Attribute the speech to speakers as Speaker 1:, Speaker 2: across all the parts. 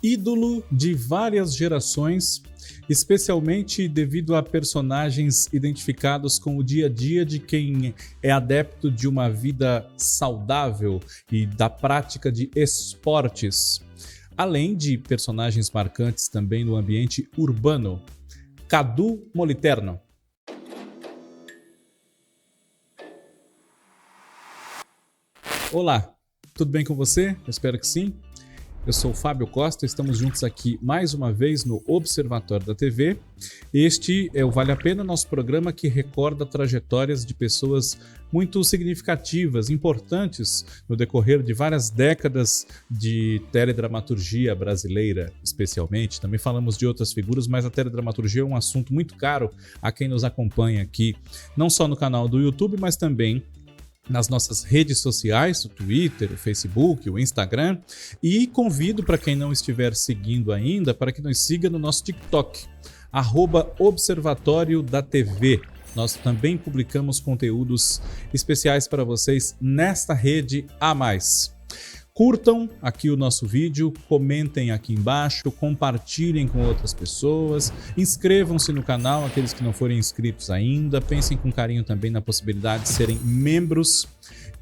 Speaker 1: ídolo de várias gerações, especialmente devido a personagens identificados com o dia a dia de quem é adepto de uma vida saudável e da prática de esportes, além de personagens marcantes também no ambiente urbano. Cadu Moliterno. Olá, tudo bem com você? Eu espero que sim. Eu sou o Fábio Costa, estamos juntos aqui mais uma vez no Observatório da TV. Este é o Vale a Pena, nosso programa que recorda trajetórias de pessoas muito significativas, importantes no decorrer de várias décadas de teledramaturgia brasileira, especialmente. Também falamos de outras figuras, mas a teledramaturgia é um assunto muito caro a quem nos acompanha aqui, não só no canal do YouTube, mas também nas nossas redes sociais, o Twitter, o Facebook, o Instagram, e convido para quem não estiver seguindo ainda, para que nos siga no nosso TikTok, @Observatório da TV. Nós também publicamos conteúdos especiais para vocês nesta rede a mais. Curtam aqui o nosso vídeo, comentem aqui embaixo, compartilhem com outras pessoas, inscrevam-se no canal, aqueles que não forem inscritos ainda, pensem com carinho também na possibilidade de serem membros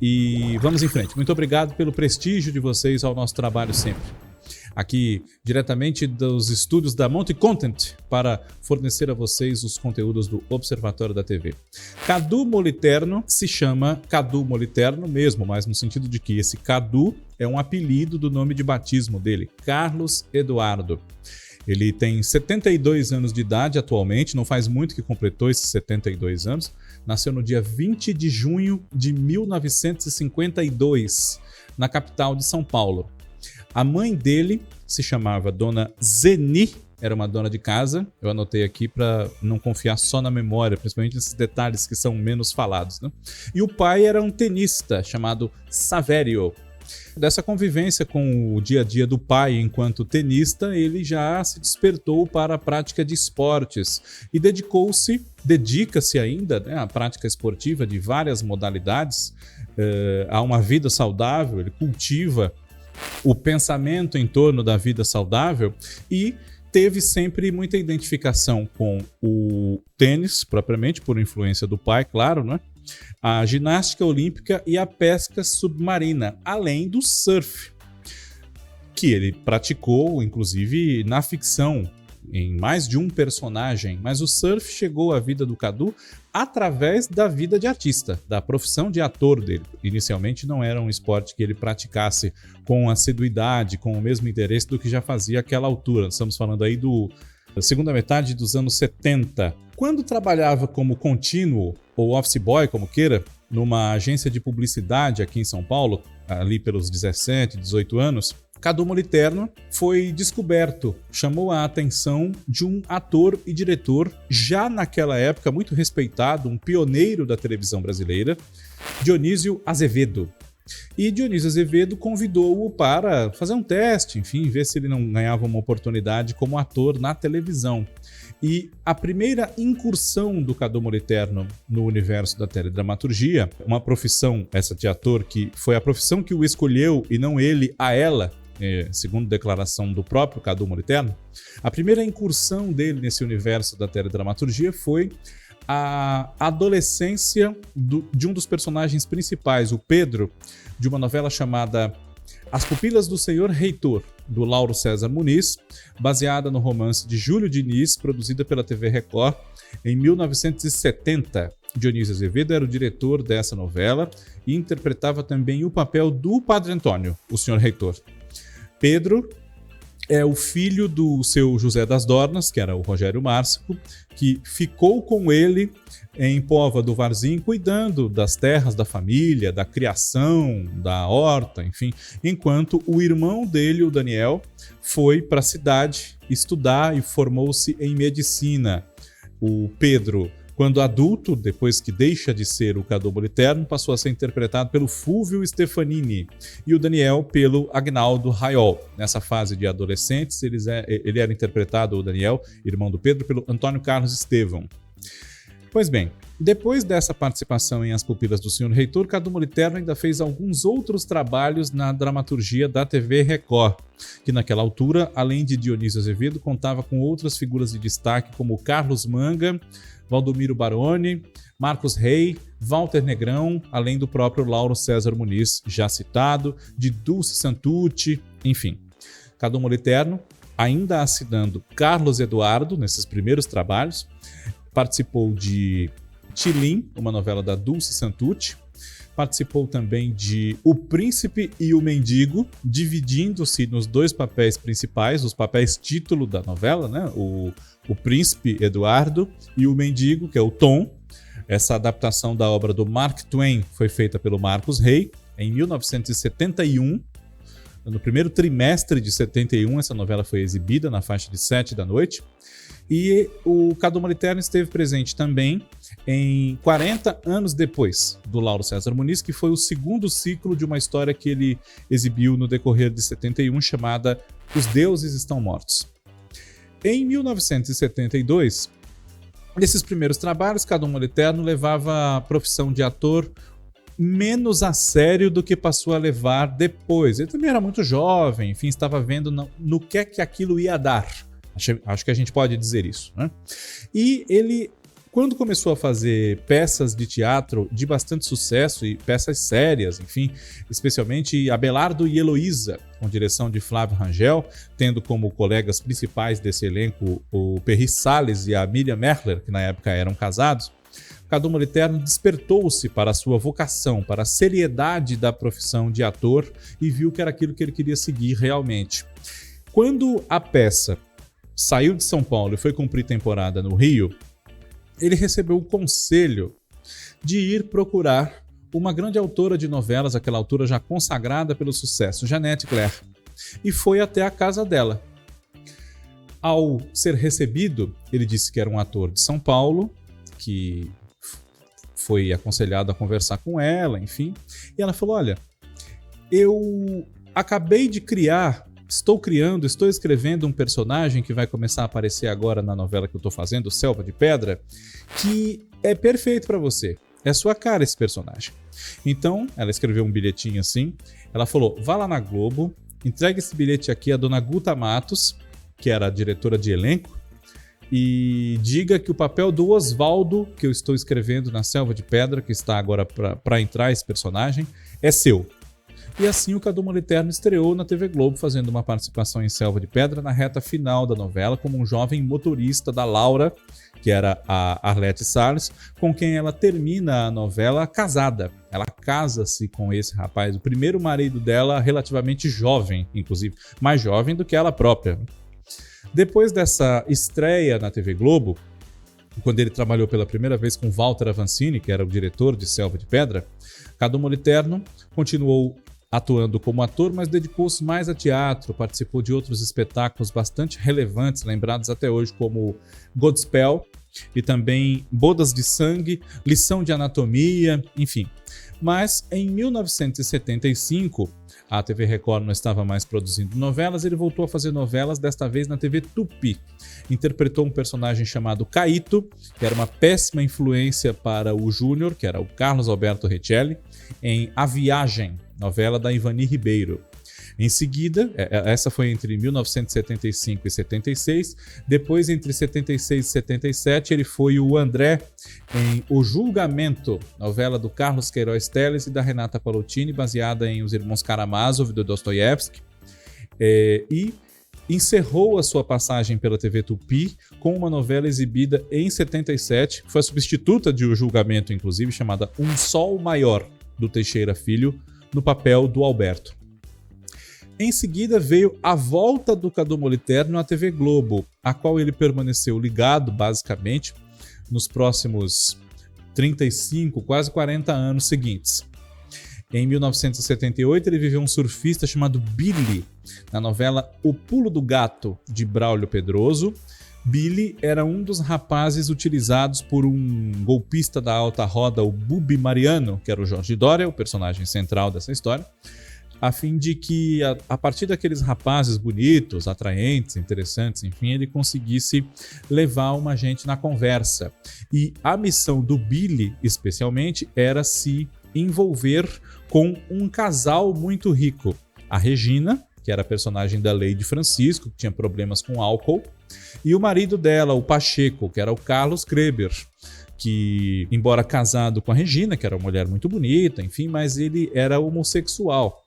Speaker 1: e vamos em frente. Muito obrigado pelo prestígio de vocês ao nosso trabalho sempre. Aqui diretamente dos estúdios da Monte Content para fornecer a vocês os conteúdos do Observatório da TV. Cadu Moliterno se chama Cadu Moliterno mesmo, mas no sentido de que esse Cadu é um apelido do nome de batismo dele, Carlos Eduardo. Ele tem 72 anos de idade atualmente, não faz muito que completou esses 72 anos. Nasceu no dia 20 de junho de 1952, na capital de São Paulo. A mãe dele se chamava Dona Zeni, era uma dona de casa. Eu anotei aqui para não confiar só na memória, principalmente nesses detalhes que são menos falados, né? E o pai era um tenista chamado Savério. Dessa convivência com o dia a dia do pai enquanto tenista, ele já se despertou para a prática de esportes e dedica-se ainda, né, à prática esportiva de várias modalidades, a uma vida saudável. Ele cultiva o pensamento em torno da vida saudável e teve sempre muita identificação com o tênis, propriamente, por influência do pai, claro, né? A ginástica olímpica e a pesca submarina, além do surf, que ele praticou, inclusive, na ficção, em mais de um personagem. Mas o surf chegou à vida do Cadu através da vida de artista, da profissão de ator dele. Inicialmente não era um esporte que ele praticasse com assiduidade, com o mesmo interesse do que já fazia àquela altura. Estamos falando aí da segunda metade dos anos 70. Quando trabalhava como contínuo, ou office boy, como queira, numa agência de publicidade aqui em São Paulo, ali pelos 17, 18 anos, Cadu Moliterno foi descoberto, chamou a atenção de um ator e diretor, já naquela época muito respeitado, um pioneiro da televisão brasileira, Dionísio Azevedo. E Dionísio Azevedo convidou-o para fazer um teste, enfim, ver se ele não ganhava uma oportunidade como ator na televisão. E a primeira incursão do Cadu Moliterno no universo da teledramaturgia, uma profissão, essa de ator, que foi a profissão que o escolheu e não ele a ela, segundo declaração do próprio Cadu Moliterno, a primeira incursão dele nesse universo da teledramaturgia foi a adolescência de um dos personagens principais, o Pedro, de uma novela chamada As Pupilas do Senhor Reitor, do Lauro César Muniz, baseada no romance de Júlio Diniz, produzida pela TV Record em 1970. Dionísio Azevedo era o diretor dessa novela e interpretava também o papel do Padre Antônio, o Senhor Reitor. Pedro é o filho do seu José das Dornas, que era o Rogério Márcico, que ficou com ele em Póvoa do Varzim, cuidando das terras da família, da criação, da horta, enfim, enquanto o irmão dele, o Daniel, foi para a cidade estudar e formou-se em medicina. O Pedro, quando adulto, depois que deixa de ser o Cadu Moliterno, passou a ser interpretado pelo Fúvio Stefanini e o Daniel pelo Agnaldo Raiol. Nessa fase de adolescentes, ele era interpretado, o Daniel, irmão do Pedro, pelo Antônio Carlos Estevão. Pois bem, Depois dessa participação em As Pupilas do Senhor Reitor, Cadu Moliterno ainda fez alguns outros trabalhos na dramaturgia da TV Record, que naquela altura, além de Dionísio Azevedo, contava com outras figuras de destaque como Carlos Manga, Valdomiro Baroni, Marcos Rey, Walter Negrão, além do próprio Lauro César Muniz, já citado, de Dulce Santucci, enfim. Cadu Moliterno, ainda assinando Carlos Eduardo nesses primeiros trabalhos, participou de Tilim, uma novela da Dulce Santucci, participou também de O Príncipe e o Mendigo, dividindo-se nos dois papéis principais, os papéis título da novela, né? O Príncipe Eduardo e o Mendigo, que é o Tom. Essa adaptação da obra do Mark Twain foi feita pelo Marcos Rey em 1971. No primeiro trimestre de 71, essa novela foi exibida na faixa de 7 da noite. E o Cadu Moliterno esteve presente também em 40 anos depois do Lauro César Muniz, que foi o segundo ciclo de uma história que ele exibiu no decorrer de 71, chamada Os Deuses Estão Mortos. Em 1972, nesses primeiros trabalhos, Cadu Moliterno levava a profissão de ator menos a sério do que passou a levar depois. Ele também era muito jovem, enfim, estava vendo no que é que aquilo ia dar. Acho que a gente pode dizer isso, né? E ele, quando começou a fazer peças de teatro de bastante sucesso e peças sérias, enfim, especialmente Abelardo e Heloísa, com direção de Flávio Rangel, tendo como colegas principais desse elenco o Perry Salles e a Miriam Merler, que na época eram casados, Cadu Moliterno despertou-se para a sua vocação, para a seriedade da profissão de ator e viu que era aquilo que ele queria seguir realmente. Quando a peça saiu de São Paulo e foi cumprir temporada no Rio, ele recebeu o conselho de ir procurar uma grande autora de novelas, aquela autora já consagrada pelo sucesso, Janete Claire, e foi até a casa dela. Ao ser recebido, ele disse que era um ator de São Paulo, que foi aconselhado a conversar com ela, enfim, e ela falou: olha, eu acabei de estou escrevendo um personagem que vai começar a aparecer agora na novela que eu estou fazendo, Selva de Pedra, que é perfeito para você. É sua cara esse personagem. Então, ela escreveu um bilhetinho assim. Ela falou: vá lá na Globo, entregue esse bilhete aqui à dona Guta Matos, que era a diretora de elenco, e diga que o papel do Osvaldo, que eu estou escrevendo na Selva de Pedra, que está agora para entrar esse personagem, é seu. E assim o Cadu Moliterno estreou na TV Globo, fazendo uma participação em Selva de Pedra na reta final da novela, como um jovem motorista da Laura, que era a Arlete Salles, com quem ela termina a novela casada. Ela casa-se com esse rapaz, o primeiro marido dela, relativamente jovem, inclusive, mais jovem do que ela própria. Depois dessa estreia na TV Globo, quando ele trabalhou pela primeira vez com Walter Avancini, que era o diretor de Selva de Pedra, Cadu Moliterno continuou atuando como ator, mas dedicou-se mais a teatro, participou de outros espetáculos bastante relevantes, lembrados até hoje, como Godspell e também Bodas de Sangue, Lição de Anatomia, enfim. Mas em 1975, a TV Record não estava mais produzindo novelas, ele voltou a fazer novelas, desta vez na TV Tupi. Interpretou um personagem chamado Caíto, que era uma péssima influência para o Júnior, que era o Carlos Alberto Rechelli, em A Viagem, novela da Ivani Ribeiro. Em seguida, essa foi entre 1975 e 76, depois entre 76 e 77 ele foi o André em O Julgamento, novela do Carlos Queiroz Teles e da Renata Palottini, baseada em Os Irmãos Karamazov, do Dostoiévski, e encerrou a sua passagem pela TV Tupi com uma novela exibida em 77, que foi a substituta de O Julgamento, inclusive, chamada Um Sol Maior, do Teixeira Filho, no papel do Alberto. Em seguida veio a volta do Cadu Moliterno à TV Globo, a qual ele permaneceu ligado, basicamente, nos próximos 35, quase 40 anos seguintes. Em 1978, ele viveu um surfista chamado Billy, na novela O Pulo do Gato, de Braulio Pedroso. Billy era um dos rapazes utilizados por um golpista da alta roda, o Bubi Mariano, que era o Jorge Dória, o personagem central dessa história, a fim de que, a partir daqueles rapazes bonitos, atraentes, interessantes, enfim, ele conseguisse levar uma gente na conversa. E a missão do Billy, especialmente, era se envolver com um casal muito rico. A Regina, que era a personagem da Lady Francisco, que tinha problemas com álcool, e o marido dela, o Pacheco, que era o Carlos Kreber, que, embora casado com a Regina, que era uma mulher muito bonita, enfim, mas ele era homossexual.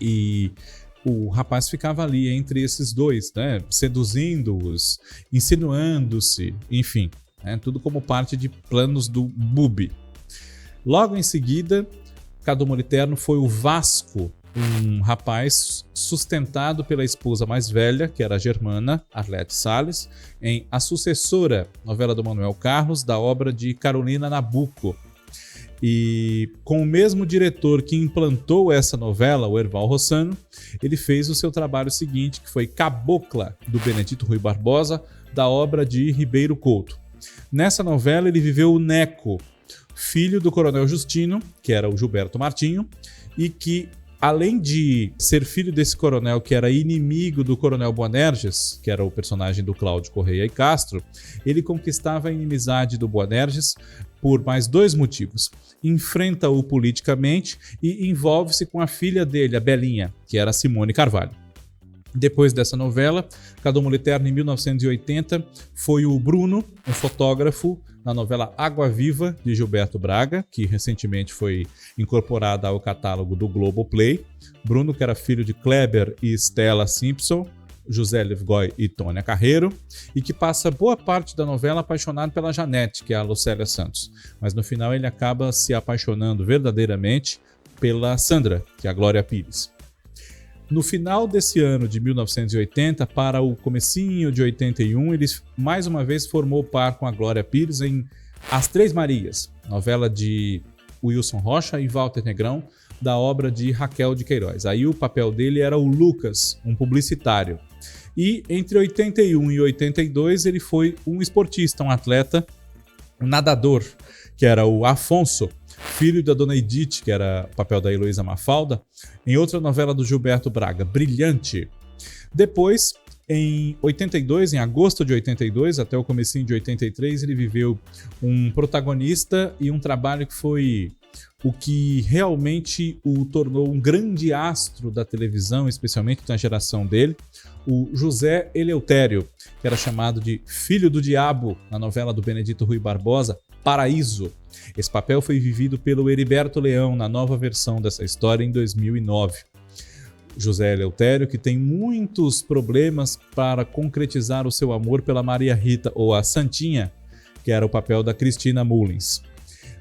Speaker 1: E o rapaz ficava ali entre esses dois, né, seduzindo-os, insinuando-se, enfim, né, tudo como parte de planos do Bubi. Logo em seguida, Cadu Moliterno foi o Vasco, um rapaz sustentado pela esposa mais velha, que era a Germana Arlete Salles, em A Sucessora, novela do Manuel Carlos, da obra de Carolina Nabuco. E com o mesmo diretor que implantou essa novela, o Erval Rossano, ele fez o seu trabalho seguinte, que foi Cabocla, do Benedito Rui Barbosa, da obra de Ribeiro Couto. Nessa novela ele viveu o Neco, filho do Coronel Justino, que era o Gilberto Martinho, e que, além de ser filho desse coronel que era inimigo do Coronel Boanerges, que era o personagem do Cláudio Correia e Castro, ele conquistava a inimizade do Boanerges por mais dois motivos. Enfrenta-o politicamente e envolve-se com a filha dele, a Belinha, que era Simone Carvalho. Depois dessa novela, Cadu Moliterno, em 1980, foi o Bruno, um fotógrafo, na novela Água Viva, de Gilberto Braga, que recentemente foi incorporada ao catálogo do Globoplay. Bruno, que era filho de Kleber e Stella Simpson, José Livgoy e Tônia Carreiro, e que passa boa parte da novela apaixonado pela Janete, que é a Lucélia Santos. Mas no final ele acaba se apaixonando verdadeiramente pela Sandra, que é a Glória Pires. No final desse ano de 1980 para o comecinho de 81, ele mais uma vez formou par com a Glória Pires em As Três Marias, novela de Wilson Rocha e Walter Negrão, da obra de Raquel de Queiroz. Aí o papel dele era o Lucas, um publicitário. E entre 81 e 82 ele foi um esportista, um atleta, um nadador, que era o Afonso, filho da Dona Edith, que era o papel da Heloísa Mafalda, em outra novela do Gilberto Braga, Brilhante. Depois, em 82, em agosto de 82, até o comecinho de 83, ele viveu um protagonista e um trabalho que foi o que realmente o tornou um grande astro da televisão, especialmente na geração dele, o José Eleutério, que era chamado de Filho do Diabo na novela do Benedito Rui Barbosa, Paraíso. Esse papel foi vivido pelo Heriberto Leão na nova versão dessa história em 2009. José Eleutério, que tem muitos problemas para concretizar o seu amor pela Maria Rita, ou a Santinha, que era o papel da Cristina Mullins.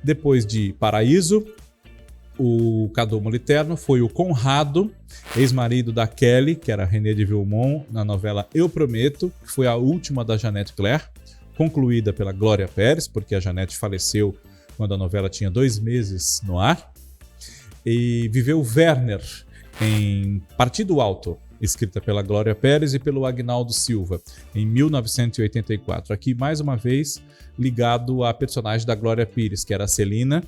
Speaker 1: Depois de Paraíso, o Cadu Moliterno foi o Conrado, ex-marido da Kelly, que era René de Vilmont, na novela Eu Prometo, que foi a última da Janete Claire, concluída pela Glória Pérez, porque a Janete faleceu quando a novela tinha 2 meses no ar. E viveu Werner em Partido Alto, escrita pela Glória Pérez e pelo Agnaldo Silva, em 1984. Aqui, mais uma vez, ligado à personagem da Glória Pires, que era a Celina,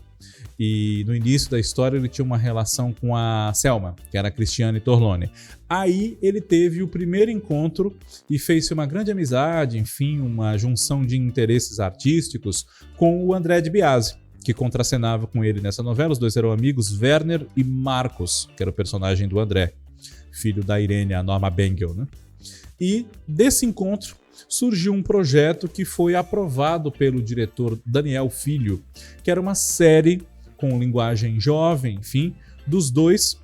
Speaker 1: e no início da história ele tinha uma relação com a Selma, que era a Cristiane Torlone. Aí ele teve o primeiro encontro e fez-se uma grande amizade, enfim, uma junção de interesses artísticos com o André de Biasi, que contracenava com ele nessa novela. Os dois eram amigos, Werner e Marcos, que era o personagem do André, filho da Irene, a Norma Bengel, né? E desse encontro surgiu um projeto que foi aprovado pelo diretor Daniel Filho, que era uma série com linguagem jovem, enfim, dos dois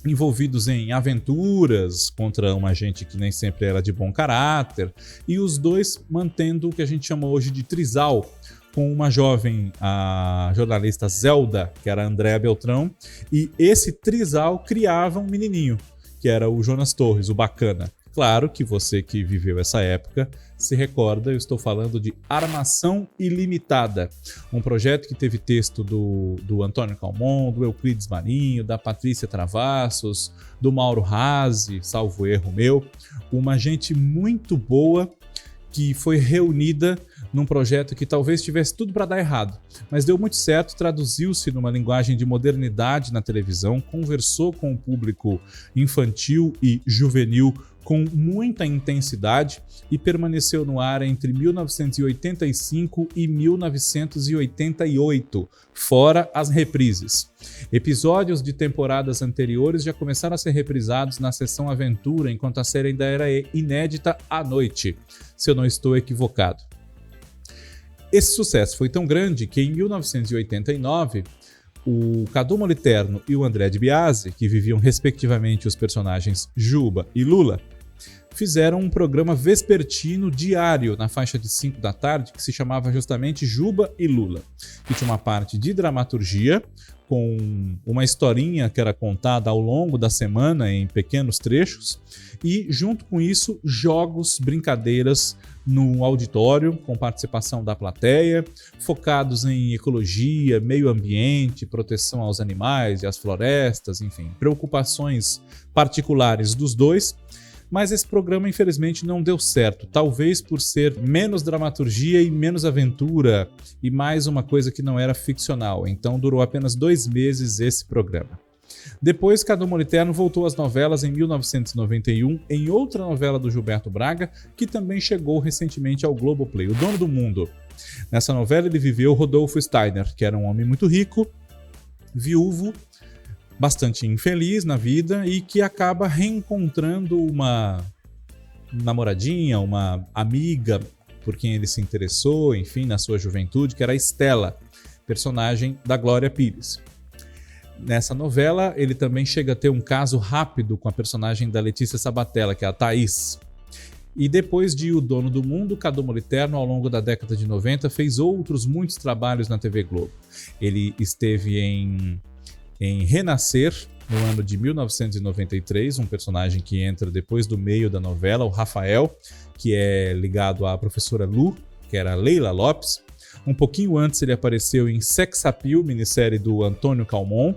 Speaker 1: envolvidos em aventuras contra uma gente que nem sempre era de bom caráter, e os dois mantendo o que a gente chama hoje de trisal, com uma jovem, a jornalista Zelda, que era a Andréa Beltrão, e esse trisal criava um menininho, que era o Jonas Torres, o bacana. Claro que você que viveu essa época se recorda, eu estou falando de Armação Ilimitada, um projeto que teve texto do Antônio Calmon, do Euclides Marinho, da Patrícia Travassos, do Mauro Razzi, salvo erro meu, uma gente muito boa que foi reunida num projeto que talvez tivesse tudo para dar errado, mas deu muito certo, traduziu-se numa linguagem de modernidade na televisão, conversou com o público infantil e juvenil com muita intensidade e permaneceu no ar entre 1985 e 1988, fora as reprises. Episódios de temporadas anteriores já começaram a ser reprisados na sessão Aventura, enquanto a série ainda era inédita à noite, se eu não estou equivocado. Esse sucesso foi tão grande que em 1989, o Cadu Moliterno e o André de Biasi, que viviam respectivamente os personagens Juba e Lula, fizeram um programa vespertino diário na faixa de 5 da tarde que se chamava justamente Juba e Lula, que tinha uma parte de dramaturgia com uma historinha que era contada ao longo da semana em pequenos trechos e, junto com isso, jogos, brincadeiras no auditório com participação da plateia, focados em ecologia, meio ambiente, proteção aos animais e às florestas, enfim, preocupações particulares dos dois. Mas esse programa, infelizmente, não deu certo, talvez por ser menos dramaturgia e menos aventura, e mais uma coisa que não era ficcional, então durou apenas 2 meses esse programa. Depois, Cadu Moliterno voltou às novelas em 1991, em outra novela do Gilberto Braga, que também chegou recentemente ao Globoplay, O Dono do Mundo. Nessa novela ele viveu Rodolfo Steiner, que era um homem muito rico, viúvo, bastante infeliz na vida e que acaba reencontrando uma namoradinha, uma amiga por quem ele se interessou, enfim, na sua juventude, que era a Estela, personagem da Glória Pires. Nessa novela, ele também chega a ter um caso rápido com a personagem da Letícia Sabatella, que é a Thaís. E depois de O Dono do Mundo, Cadu Moliterno, ao longo da década de 90, fez muitos trabalhos na TV Globo. Ele esteve em Renascer, no ano de 1993, um personagem que entra depois do meio da novela, o Rafael, que é ligado à professora Lu, que era Leila Lopes. Um pouquinho antes ele apareceu em Sex Appeal, minissérie do Antônio Calmon.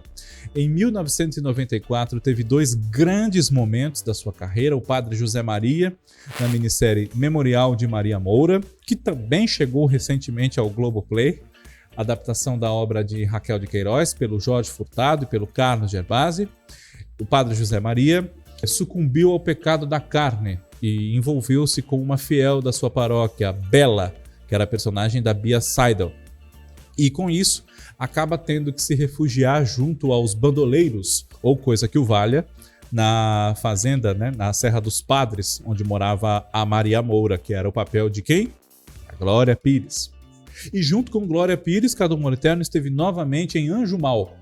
Speaker 1: Em 1994 teve 2 grandes momentos da sua carreira, o Padre José Maria, na minissérie Memorial de Maria Moura, que também chegou recentemente ao Globoplay, adaptação da obra de Raquel de Queiroz pelo Jorge Furtado e pelo Carlos Gervasi. O Padre José Maria sucumbiu ao pecado da carne e envolveu-se com uma fiel da sua paróquia, Bela, que era a personagem da Bia Seidel. E com isso, acaba tendo que se refugiar junto aos bandoleiros, ou coisa que o valha, na fazenda, né, na Serra dos Padres, onde morava a Maria Moura, que era o papel de quem? A Glória Pires. E junto com Glória Pires, Cadu Moliterno esteve novamente em Anjo Mal,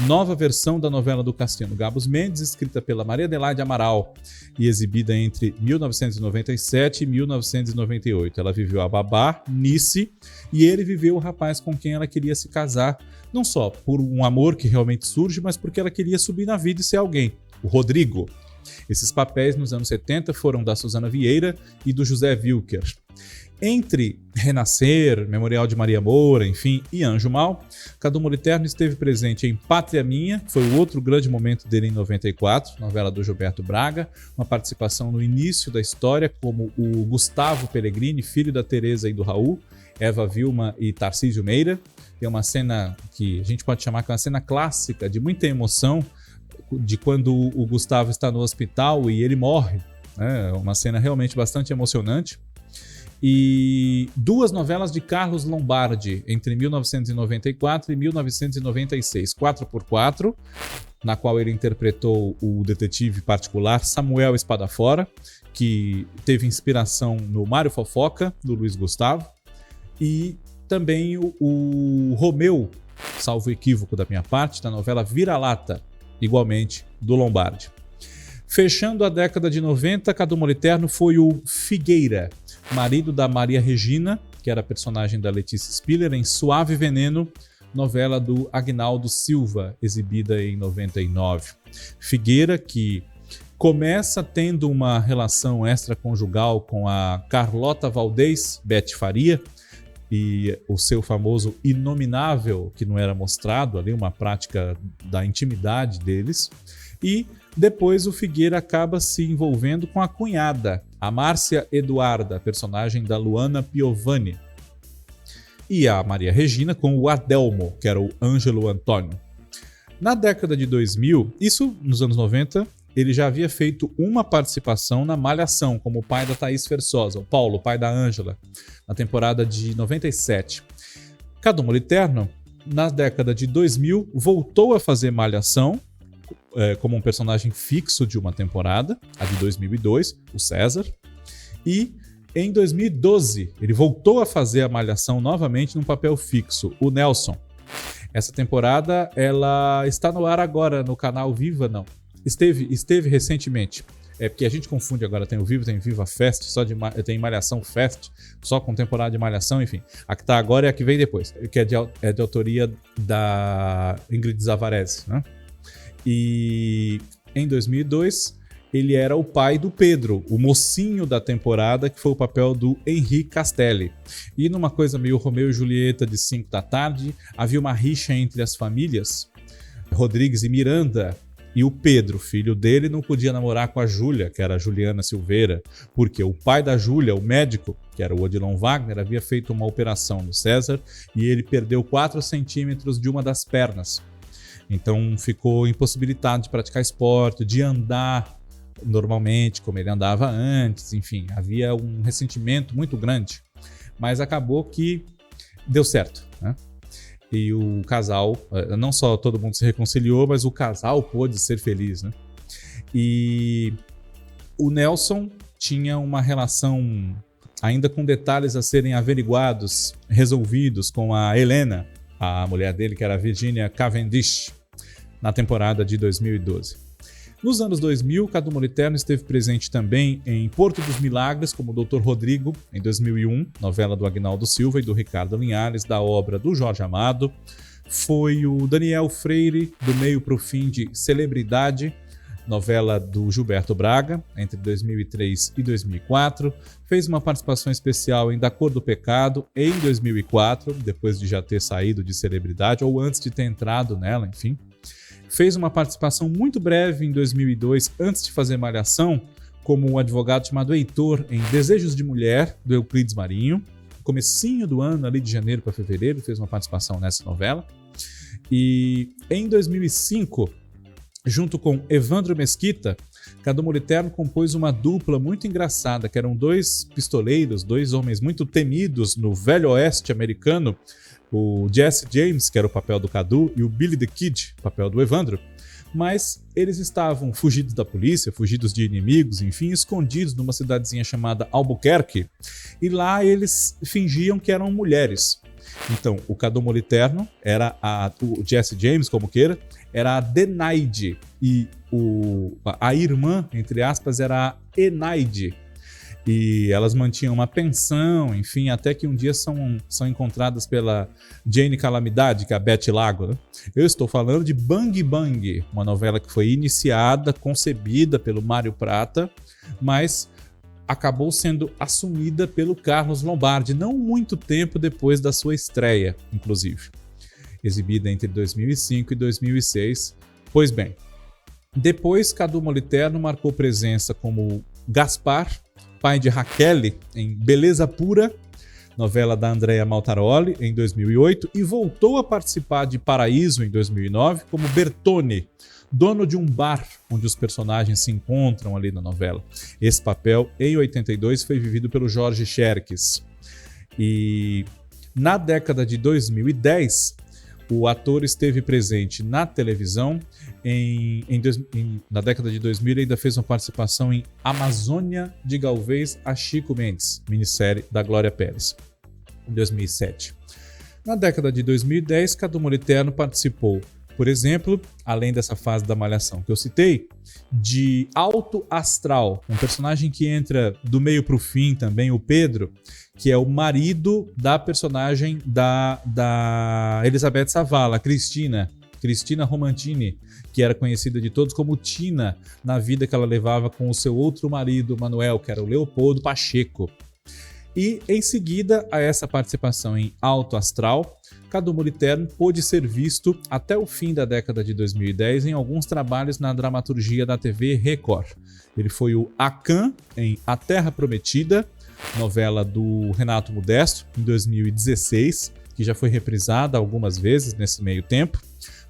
Speaker 1: nova versão da novela do Cassiano Gabos Mendes, escrita pela Maria Adelaide Amaral e exibida entre 1997 e 1998. Ela viveu a babá, Nice, e ele viveu o rapaz com quem ela queria se casar, não só por um amor que realmente surge, mas porque ela queria subir na vida e ser alguém, o Rodrigo. Esses papéis nos anos 70 foram da Suzana Vieira e do José Wilker. Entre Renascer, Memorial de Maria Moura, enfim, e Anjo Mal, Cadu Moliterno esteve presente em Pátria Minha, que foi o outro grande momento dele em 94, novela do Gilberto Braga, uma participação no início da história como o Gustavo Pellegrini, filho da Teresa e do Raul, Eva Vilma e Tarcísio Meira. Tem uma cena que a gente pode chamar de uma cena clássica, de muita emoção, de quando o Gustavo está no hospital e ele morre. É uma cena realmente bastante emocionante. E 2 novelas de Carlos Lombardi, entre 1994 e 1996, 4x4, na qual ele interpretou o detetive particular Samuel Espadafora, que teve inspiração no Mário Fofoca, do Luiz Gustavo, e também o Romeu, salvo equívoco da minha parte, da novela Vira-Lata, igualmente do Lombardi. Fechando a década de 90, Cadu Moliterno foi o Figueira, marido da Maria Regina, que era a personagem da Letícia Spiller, em Suave Veneno, novela do Agnaldo Silva, exibida em 99. Figueira, que começa tendo uma relação extraconjugal com a Carlota Valdez, Beth Faria, e o seu famoso inominável, que não era mostrado ali, uma prática da intimidade deles. E depois o Figueira acaba se envolvendo com a cunhada, a Márcia Eduarda, personagem da Luana Piovani. e a Maria Regina com o Adelmo, que era o Ângelo Antônio. Na década de 2000, isso nos anos 90, ele já havia feito uma participação na Malhação, como o pai da Thaís Versosa, o Paulo, o pai da Ângela, na temporada de 97. Cadu Moliterno, na década de 2000, voltou a fazer Malhação, como um personagem fixo de uma temporada, a de 2002, o César, e em 2012 ele voltou a fazer a Malhação novamente num papel fixo, o Nelson. Essa temporada ela está no ar agora no canal Viva, não. Esteve recentemente. É porque a gente confunde agora, tem o Viva, tem Viva Fest, tem Malhação Fest, só com temporada de Malhação, enfim. A que está agora é a que vem depois, que é de autoria da Ingrid Zavarese, né? E em 2002, ele era o pai do Pedro, o mocinho da temporada, que foi o papel do Henri Castelli. E numa coisa meio Romeu e Julieta de 5 da tarde, havia uma rixa entre as famílias, Rodrigues e Miranda, e o Pedro, filho dele, não podia namorar com a Júlia, que era a Juliana Silveira, porque o pai da Júlia, o médico, que era o Odilon Wagner, havia feito uma operação no César e ele perdeu 4 centímetros de uma das pernas. Então ficou impossibilitado de praticar esporte, de andar normalmente como ele andava antes, enfim, havia um ressentimento muito grande, mas acabou que deu certo, né? E o casal, não só todo mundo se reconciliou, mas o casal pôde ser feliz, né? E o Nelson tinha uma relação ainda com detalhes a serem averiguados, resolvidos com a Helena, a mulher dele, que era a Virginia Cavendish, na temporada de 2012. Nos anos 2000, Cadu Moliterno esteve presente também em Porto dos Milagres, como o Dr. Rodrigo, em 2001, novela do Agnaldo Silva e do Ricardo Linhares, da obra do Jorge Amado. Foi o Daniel Freire, do meio para o fim de Celebridade, novela do Gilberto Braga, entre 2003 e 2004. Fez uma participação especial em Da Cor do Pecado, em 2004, depois de já ter saído de Celebridade, ou antes de ter entrado nela, enfim. Fez uma participação muito breve em 2002, antes de fazer Malhação, como um advogado chamado Heitor, em Desejos de Mulher, do Euclides Marinho. Comecinho do ano, ali de janeiro para fevereiro, fez uma participação nessa novela. E em 2005, junto com Evandro Mesquita, Cadu Moliterno compôs uma dupla muito engraçada, que eram 2 pistoleiros, 2 homens muito temidos no Velho Oeste americano, o Jesse James, que era o papel do Cadu, e o Billy the Kid, papel do Evandro, mas eles estavam fugidos da polícia, fugidos de inimigos, enfim, escondidos numa cidadezinha chamada Albuquerque, e lá eles fingiam que eram mulheres. Então, o Cadu Moliterno era o Jesse James, como queira, era a Denaide, e a irmã, entre aspas, era a Enaide. E elas mantinham uma pensão, enfim, até que um dia são encontradas pela Jane Calamidade, que é a Beth Lago, né? Eu estou falando de Bang Bang, uma novela que foi iniciada, concebida pelo Mário Prata, mas acabou sendo assumida pelo Carlos Lombardi, não muito tempo depois da sua estreia, inclusive. Exibida entre 2005 e 2006. Pois bem, depois Cadu Moliterno marcou presença como Gaspar, pai de Raquel, em Beleza Pura, novela da Andrea Maltaroli, em 2008, e voltou a participar de Paraíso, em 2009, como Bertone, dono de um bar onde os personagens se encontram ali na novela. Esse papel, em 82, foi vivido pelo Jorge Cherkis. E na década de 2010, o ator esteve presente na televisão. Na década de 2000, ele ainda fez uma participação em Amazônia de Galvez a Chico Mendes, minissérie da Glória Pérez, em 2007. Na década de 2010, Cadu Moliterno participou, por exemplo, além dessa fase da Malhação que eu citei, de Alto Astral, um personagem que entra do meio para o fim também, o Pedro, que é o marido da personagem da Elizabeth Savala, Cristina Romantini, que era conhecida de todos como Tina, na vida que ela levava com o seu outro marido, Manuel, que era o Leopoldo Pacheco. E, em seguida a essa participação em Alto Astral, Cadu Moliterno pôde ser visto até o fim da década de 2010 em alguns trabalhos na dramaturgia da TV Record. Ele foi o Akan em A Terra Prometida, novela do Renato Modesto, em 2016, que já foi reprisada algumas vezes nesse meio tempo.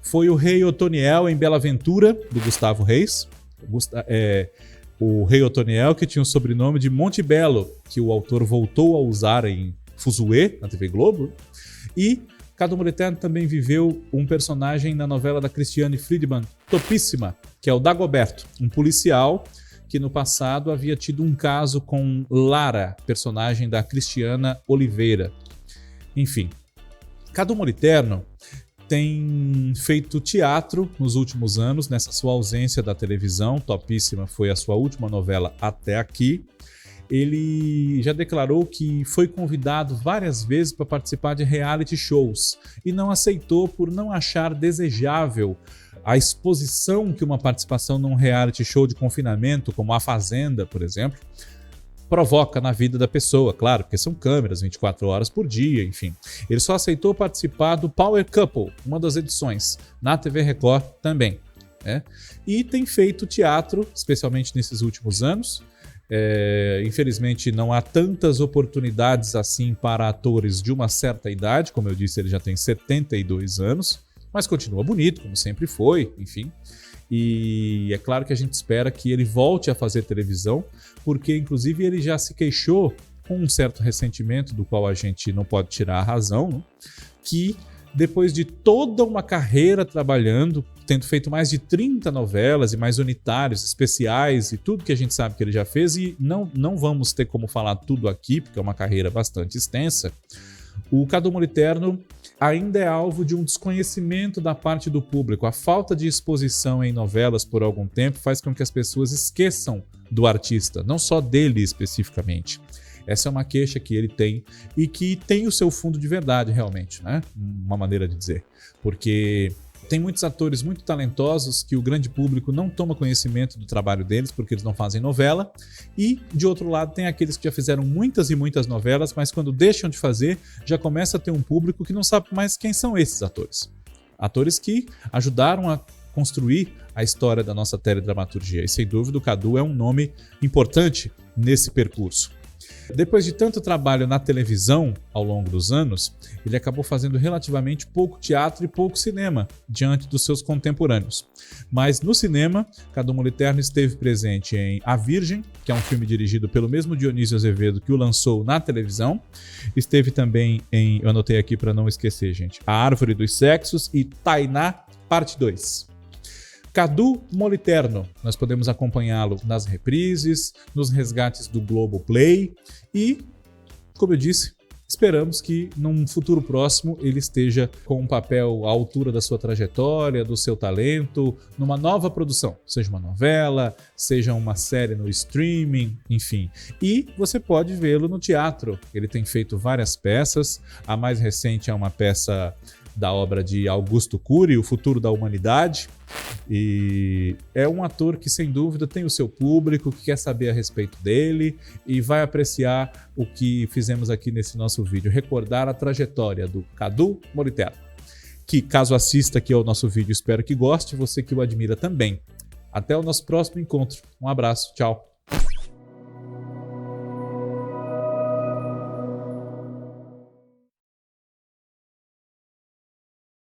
Speaker 1: Foi o Rei Otoniel em Bela Aventura, do Gustavo Reis. O Rei Otoniel, que tinha o sobrenome de Monte Belo, que o autor voltou a usar em Fuzue, na TV Globo. E Cadu Moliterno também viveu um personagem na novela da Cristiane Friedman, topíssima, que é o Dagoberto, um policial que no passado havia tido um caso com Lara, personagem da Cristiana Oliveira. Enfim, Cadu Moliterno tem feito teatro nos últimos anos, nessa sua ausência da televisão. Topíssima foi a sua última novela até aqui. Ele já declarou que foi convidado várias vezes para participar de reality shows e não aceitou por não achar desejável a exposição que uma participação num reality show de confinamento, como A Fazenda, por exemplo, provoca na vida da pessoa, claro, porque são câmeras 24 horas por dia, enfim. Ele só aceitou participar do Power Couple, uma das edições, na TV Record também. E tem feito teatro, especialmente nesses últimos anos. Infelizmente não há tantas oportunidades assim para atores de uma certa idade, como eu disse, ele já tem 72 anos, mas continua bonito, como sempre foi, enfim. E é claro que a gente espera que ele volte a fazer televisão, porque inclusive ele já se queixou com um certo ressentimento, do qual a gente não pode tirar a razão, né? Que depois de toda uma carreira trabalhando, tendo feito mais de 30 novelas e mais unitários, especiais e tudo que a gente sabe que ele já fez, e não vamos ter como falar tudo aqui, porque é uma carreira bastante extensa, o Cadu Moliterno ainda é alvo de um desconhecimento da parte do público. A falta de exposição em novelas por algum tempo faz com que as pessoas esqueçam do artista, não só dele especificamente. Essa é uma queixa que ele tem e que tem o seu fundo de verdade, realmente, né? Uma maneira de dizer. Porque tem muitos atores muito talentosos que o grande público não toma conhecimento do trabalho deles porque eles não fazem novela. E, de outro lado, tem aqueles que já fizeram muitas e muitas novelas, mas quando deixam de fazer, já começa a ter um público que não sabe mais quem são esses atores. Atores que ajudaram a construir a história da nossa teledramaturgia. E, sem dúvida, o Cadu é um nome importante nesse percurso. Depois de tanto trabalho na televisão ao longo dos anos, ele acabou fazendo relativamente pouco teatro e pouco cinema diante dos seus contemporâneos. Mas no cinema, Cadu Moliterno esteve presente em A Virgem, que é um filme dirigido pelo mesmo Dionísio Azevedo que o lançou na televisão. Esteve também em, eu anotei aqui para não esquecer, gente, A Árvore dos Sexos e Tainá, parte 2. Cadu Moliterno, nós podemos acompanhá-lo nas reprises, nos resgates do Globoplay e, como eu disse, esperamos que num futuro próximo ele esteja com um papel à altura da sua trajetória, do seu talento, numa nova produção, seja uma novela, seja uma série no streaming, enfim. E você pode vê-lo no teatro, ele tem feito várias peças, a mais recente é uma peça da obra de Augusto Cury, O Futuro da Humanidade, e é um ator que sem dúvida tem o seu público, que quer saber a respeito dele e vai apreciar o que fizemos aqui nesse nosso vídeo, recordar a trajetória do Cadu Moliterno, que caso assista aqui ao nosso vídeo, espero que goste, você que o admira também. Até o nosso próximo encontro, um abraço, tchau!